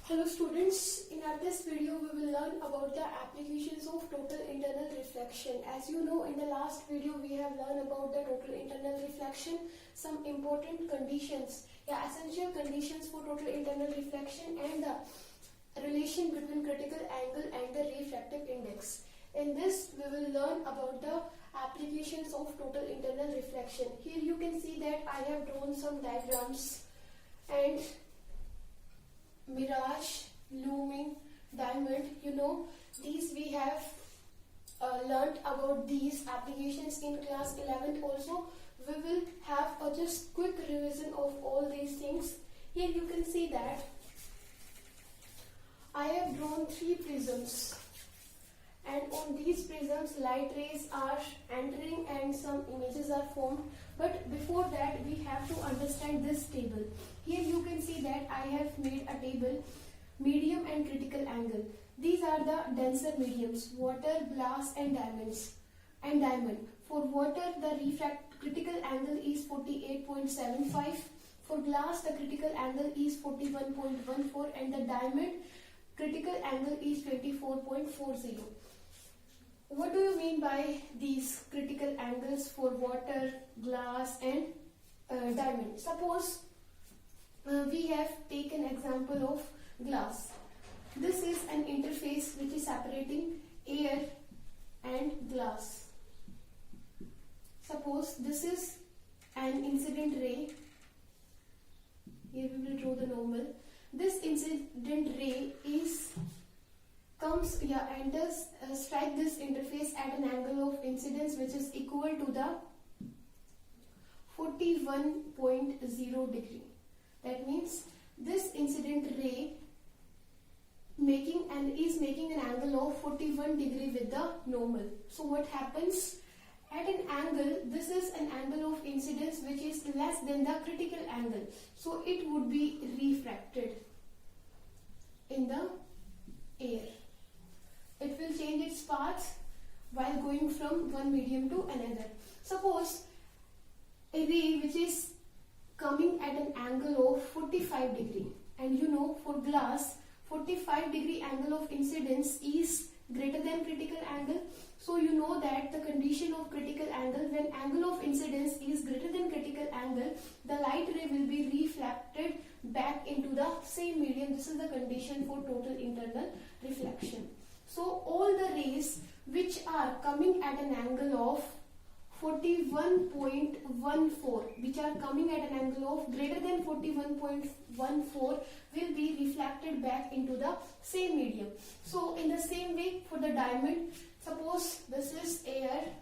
Hello students, in this video we will learn about the applications of total internal reflection. As you know, in the last video we have learned about the total internal reflection, some important conditions, essential conditions for total internal reflection and the relation between critical angle and the refractive index. In this we will learn about the applications of total internal reflection. Here you can see that I have drawn some diagrams and mirage, looming, diamond, these we have learnt about these applications in class 11 also. We will have a just quick revision of all these things. Here you can see that I have drawn 3 prisms, and on these prisms light rays are entering and some images are formed. But before that we have to understand this table. Here you can see that I have made a table, medium and critical angle. These are the denser mediums, water, glass and diamond. For water the critical angle is 48.75. For glass the critical angle is 41.14 and the diamond critical angle is 24.40. What do you mean by these critical angles for water, glass and diamond? Suppose we have taken example of glass. This is an interface which is separating air and glass. Suppose this is an incident ray. Here we will draw the normal. This incident ray strike this interface at an angle of incidence which is equal to the 41.0 degree. That means this incident ray is making an angle of 41 degree with the normal. So what happens? At an angle, this is an angle of incidence which is less than the critical angle. So it would be refracted in the air. It will change its path while going from one medium to another. Suppose a ray which is coming at an angle of 45 degree, and for glass 45 degree angle of incidence is greater than critical angle. So you know that the condition of critical angle, when angle of incidence is greater than critical angle, the light ray will be reflected back into the same medium. This is the condition for total internal reflection. So all the rays which are coming at an angle of 41.14, which are coming at an angle of greater than 41.14, will be reflected back into the same medium. So in the same way for the diamond, suppose this is air,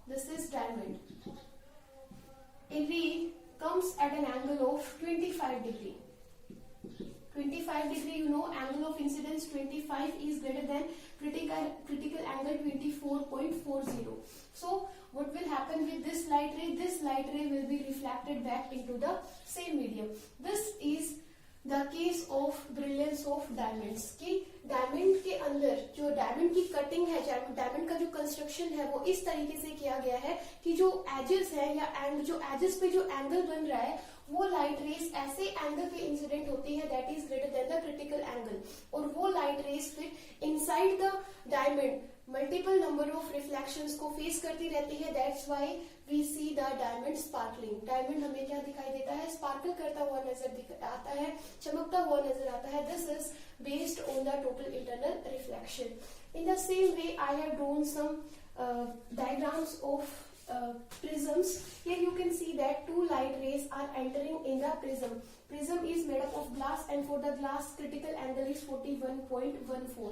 this is diamond. A ray comes at an angle of 25 degree. 25 degree, angle of incidence 25 is greater than critical angle 24.40. So what will happen with this light ray? This light ray will be reflected back into the same medium. This is the case of brilliance of diamonds. कि diamond के अंदर जो diamond की cutting है, diamond का जो construction है वो इस तरीके से किया गया है कि जो एजेस है या जो एजेस पे जो एंगल बन रहा है वो लाइट रेस ऐसे एंगल पे इंसिडेंट होती है that is greater than the critical angle, और वो लाइट रेस फिर inside the diamond multiple number of reflections को फेस करती रहती है. That's why we see the diamond sparkling. Diamond हमें क्या दिखाई देता है? स्पार्कल करता हुआ नजर आता है, चमकता हुआ नजर आता है. This is based on the total internal reflection. In the same way I have drawn some diagrams of prisms. Here you can see that 2 light rays are entering in the prism. Prism is made up of glass, and for the glass critical angle is 41.14.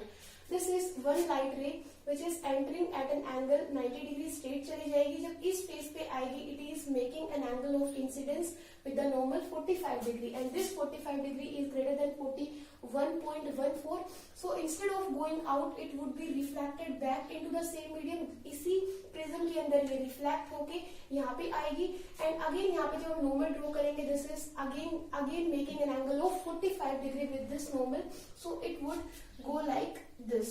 This is one light ray which is entering at an angle 90 degree straight चली जाएगी. जब इस face पे आएगी it is making an angle of incidence with the normal 45 degree, and this 45 degree is greater than 41.14. So instead of going out it would be reflected back into the same medium. इसी prism के अंदर ये reflect होके यहाँ पे आएगी, and again यहाँ पे जब हम नॉर्मल ड्रॉ करेंगे this is again making an angle of 45 degree with this normal. So it would go like this.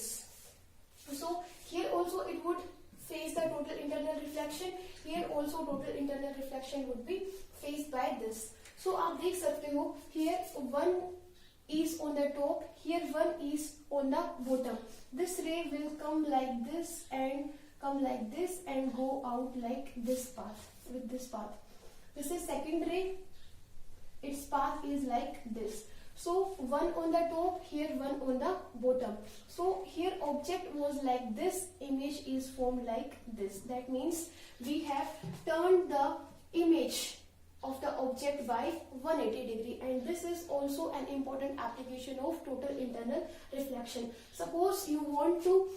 So here also it would face the total internal reflection. Here also total internal reflection would be faced by this. So आप देख सकते हो here one is on the top, here one is on the bottom. This ray will come like this and come like this and go out like this path, with this path. This is second ray, its path is like this. So one on the top, here one on the bottom. So here object was like this, image is formed like this. That means we have turned the image of the object by 180 degree, and this is also an important application of total internal reflection. Suppose you want to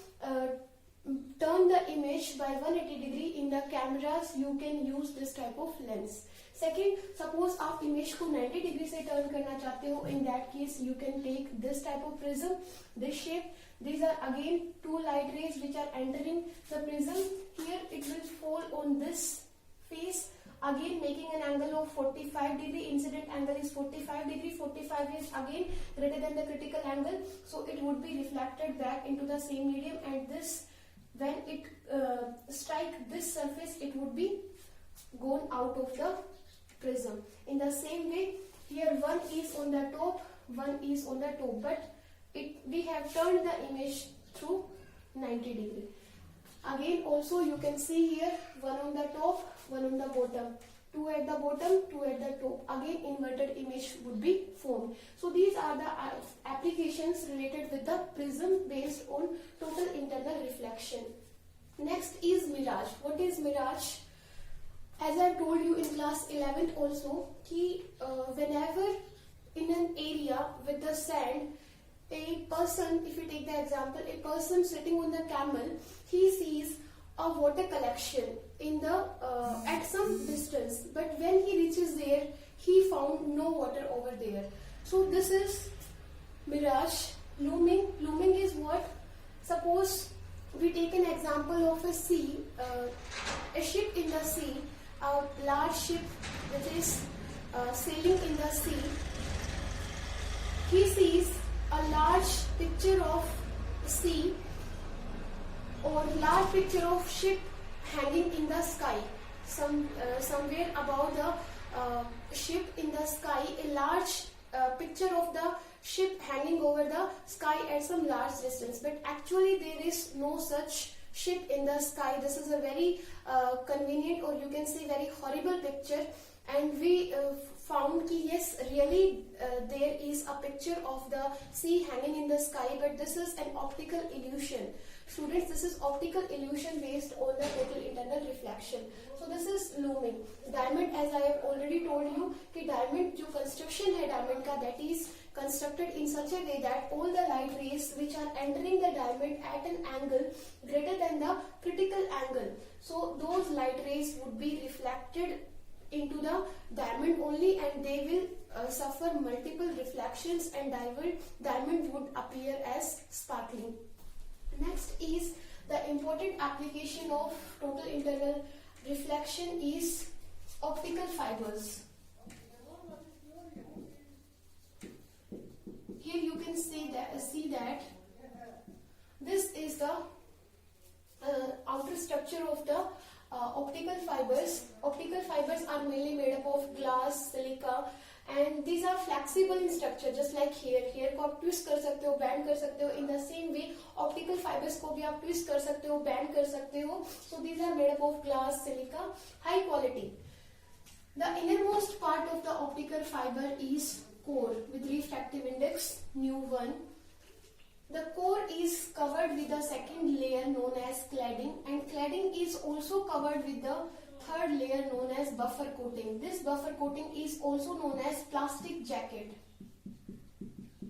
turn the image by 180 degree in the cameras, you can use this type of lens. Second, suppose आप image को 90 degree से turn करना चाहते हो, in that case you can take this type of prism, this shape. These are again two light rays which are entering the prism. Here it will fall on this face, again making an angle of 45 degree. Incident angle is 45 degree. 45 is again greater than the critical angle, so it would be reflected back into the same medium, and this, when it strike this surface, it would be gone out of the prism. In the same way, here one is on the top, one is on the top, but we have turned the image through 90 degree. Again also you can see here one on the top, one on the bottom, two at the bottom, two at the top. Again inverted image would be formed. So these are the applications related with the prism based on total internal reflection. Next is mirage. What is mirage? As I told you in class 11th also, कि whenever in an area with the sand, a person, if you take the example, a person sitting on the camel, he sees a water collection in the at some distance, but when he reaches there, he found no water over there. So this is mirage. Looming. Looming is what? Suppose we take an example of a sea, a ship in the sea, a large ship which is sailing in the sea. He sees a large picture of sea or large picture of ship hanging in the sky. Somewhere above the ship in the sky, a large picture of the ship hanging over the sky at some large distance. But actually there is no such ship in the sky. This is a very convenient, or you can say very horrible picture, and we found that yes, really there is a picture of the sea hanging in the sky, but this is an optical illusion. Students, this is optical illusion based on the total internal reflection. So this is looming. Diamond, as I have already told you, कि diamond जो construction है diamond का, that is constructed in such a way that all the light rays which are entering the diamond at an angle greater than the critical angle, so those light rays would be reflected into the diamond only, and they will suffer multiple reflections, and diamond would appear as sparkling. Next is the important application of total internal reflection is optical fibers. Here you can see that this is the outer structure of the optical fibers. Optical fibers are mainly made up of glass, silica, and these are flexible in structure, just like hair. Hair को आप twist कर सकते हो, bend कर सकते हो. In the same way, optical fibers को भी आप twist कर सकते हो, bend कर सकते हो. So these are made up of glass, silica, high quality. The innermost part of the optical fiber is core with refractive index μ1. The core is covered with the second layer known as cladding, and cladding is also covered with the third layer known as buffer coating. This buffer coating is also known as plastic jacket.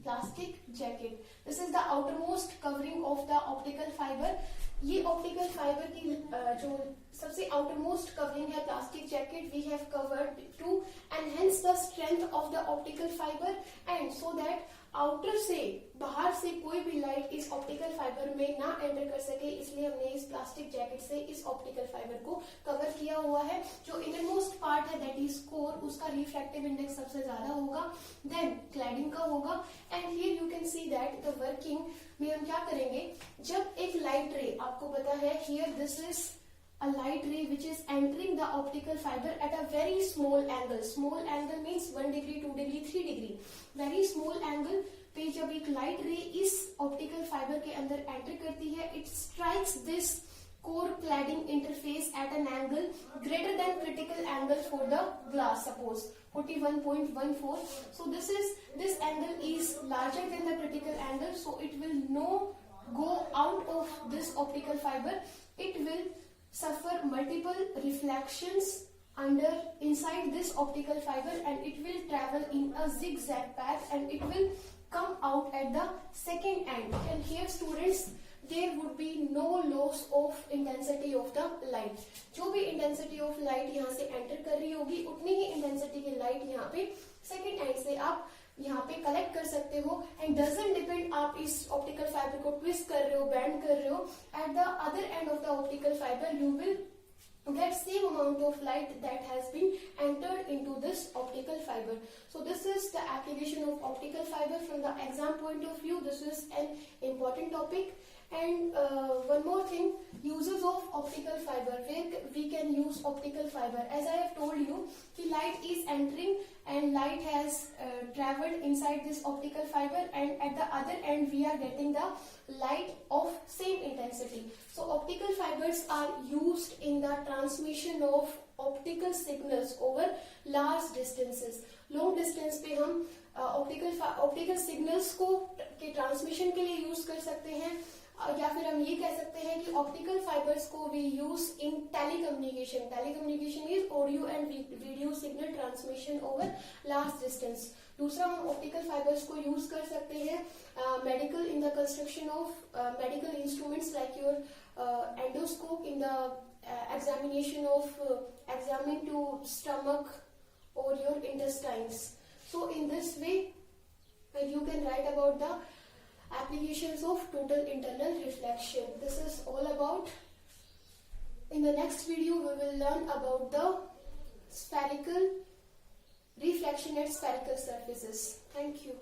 Plastic jacket. This is the outermost covering of the optical fiber. ये optical fiber की जो सबसे outermost covering है plastic jacket, we have covered to enhance the strength of the optical fiber, and so that outer से बाहर से कोई भी लाइट इस ऑप्टिकल फाइबर में ना एंटर कर सके, इसलिए हमने इस प्लास्टिक जैकेट से इस ऑप्टिकल फाइबर को कवर किया हुआ है. जो इनरमोस्ट पार्ट है दैट इज कोर, उसका रिफ्रैक्टिव इंडेक्स सबसे ज्यादा होगा, देन क्लैडिंग का होगा. And here you can see that the working में हम क्या करेंगे, जब एक लाइट रे, आपको पता है here this is a light ray which is entering the optical fiber at a very small angle. Small angle means 1 degree, 2 degree, 3 degree. Very small angle angle पे जब एक लाइट रे इस ऑप्टिकल फाइबर के अंदर एंटर करती है, it strikes this core cladding interface at an angle greater than critical angle for the glass, suppose 41.14. So this angle is larger than the critical angle, so it will no go out of this optical fiber. It will suffer multiple reflections inside this optical fiber, and it will travel in a zigzag path, and it will come out at the second end. And here students, there would be no loss of intensity of the light. जो भी intensity of light यहाँ से enter कर रही होगी, उतनी ही intensity की light यहाँ पे second end से आप यहाँ पे collect कर सकते हो, and doesn't depend आप इस optical fiber को twist कर रहे हो, bend कर रहे हो, at the other end of the optical fiber you will get same amount of light that has been entered into this optical fiber. So this is the application of optical fiber from the exam point of view. This is an important topic. And one more thing, uses of optical fiber, where we can use optical fiber. As I have told you, the light is entering and light has traveled inside this optical fiber, and at the other end we are getting the light of same intensity. So optical fibers are used in the transmission of optical signals over large distances. Long distance पे हम optical signals को के transmission के लिए use कर सकते हैं, या फिर हम ये कह सकते हैं कि ऑप्टिकल फाइबर्स को we use in telecommunication. Telecommunication is audio and video signal transmission over large distance. दूसरा, हम ऑप्टिकल फाइबर्स को यूज कर सकते हैं medical in the construction of medical instruments like your endoscope in the examination of examine to stomach or your intestines. So in this way you can write about the applications of total internal reflection. This is all about. In the next video we will learn about the spherical reflection at spherical surfaces. Thank you.